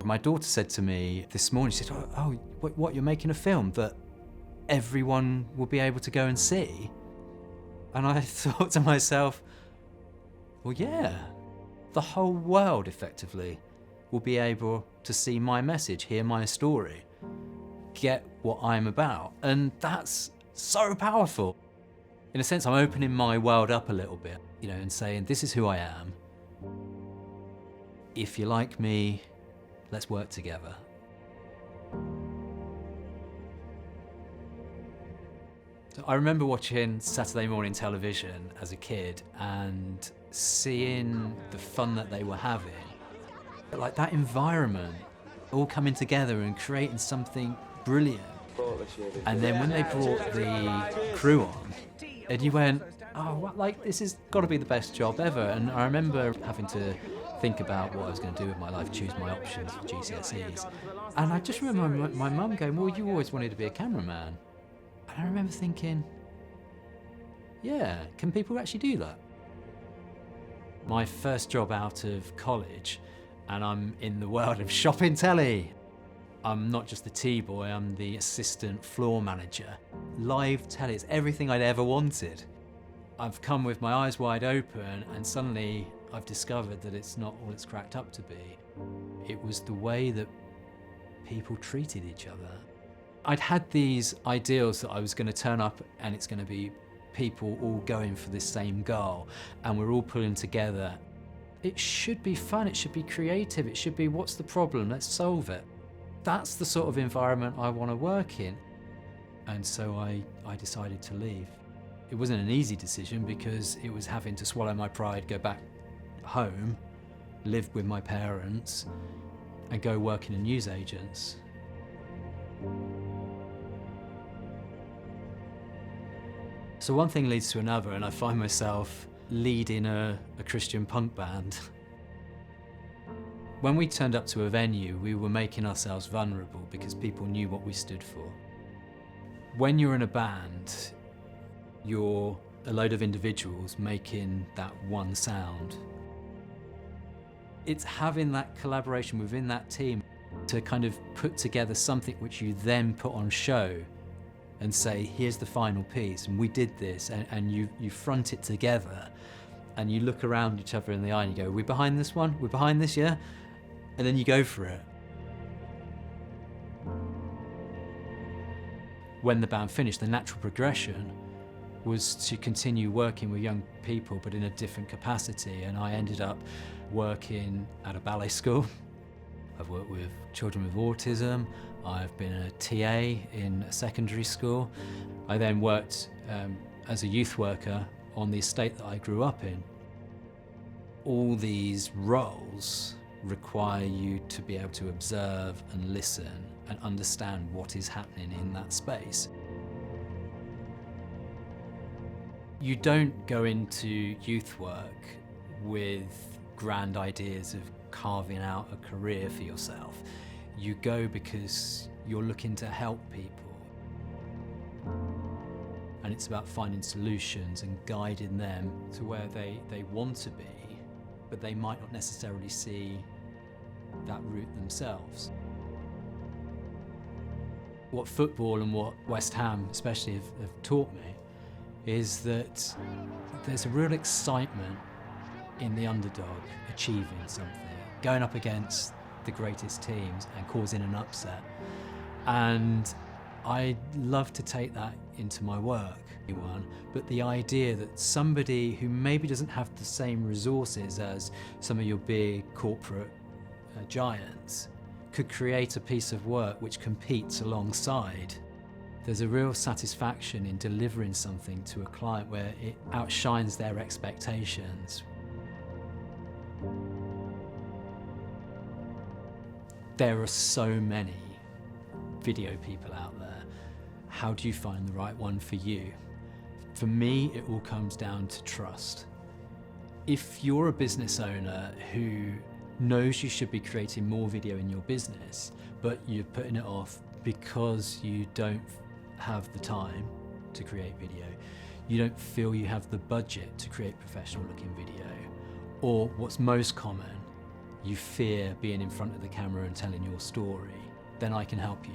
My daughter said to me this morning, she said, oh, what, you're making a film that everyone will be able to go and see? And I thought to myself, well, yeah, the whole world effectively will be able to see my message, hear my story, get what I'm about. And that's so powerful. In a sense, I'm opening my world up a little bit, and saying, this is who I am. If you like me, let's work together. So I remember watching Saturday morning television as a kid and seeing the fun that they were having. Like that environment, all coming together and creating something brilliant. And then when they brought the crew on, and you went, oh, this has got to be the best job ever. And I remember having to think about what I was going to do with my life, choose my options for GCSEs. And I just remember my mum going, well, you always wanted to be a cameraman. And I remember thinking, yeah, can people actually do that? My first job out of college, and I'm in the world of shopping telly. I'm not just the T-boy, I'm the assistant floor manager. Live telly, it's everything I'd ever wanted. I've come with my eyes wide open, and suddenly I've discovered that it's not all it's cracked up to be. It was the way that people treated each other. I'd had these ideals that I was going to turn up and it's going to be people all going for this same goal, and we're all pulling together. It should be fun, it should be creative, it should be, what's the problem, let's solve it. That's the sort of environment I want to work in. And so I decided to leave. It wasn't an easy decision because it was having to swallow my pride, go back home, live with my parents, and go work in a newsagent's. So one thing leads to another, and I find myself leading a Christian punk band. When we turned up to a venue, we were making ourselves vulnerable because people knew what we stood for. When you're in a band, you're a load of individuals making that one sound. It's having that collaboration within that team to kind of put together something which you then put on show and say, here's the final piece, and we did this, and you front it together, and you look around each other in the eye and you go, we're behind this one? We're behind this, yeah? And then you go for it. When the band finished, the natural progression was to continue working with young people, but in a different capacity, and I ended up working at a ballet school. I've worked with children with autism. I've been a TA in a secondary school. I then worked as a youth worker on the estate that I grew up in. All these roles require you to be able to observe and listen and understand what is happening in that space. You don't go into youth work with grand ideas of carving out a career for yourself. You go because you're looking to help people. And it's about finding solutions and guiding them to where they want to be, but they might not necessarily see that route themselves. What football and what West Ham especially have taught me is that there's a real excitement in the underdog achieving something, going up against the greatest teams and causing an upset. And I love to take that into my work, but the idea that somebody who maybe doesn't have the same resources as some of your big corporate giants could create a piece of work which competes alongside. There's a real satisfaction in delivering something to a client where it outshines their expectations. There are so many video people out there. How do you find the right one for you? For me, it all comes down to trust. If you're a business owner who knows you should be creating more video in your business, but you're putting it off because you don't have the time to create video, you don't feel you have the budget to create professional looking video, or what's most common you fear being in front of the camera and telling your story, then I can help you.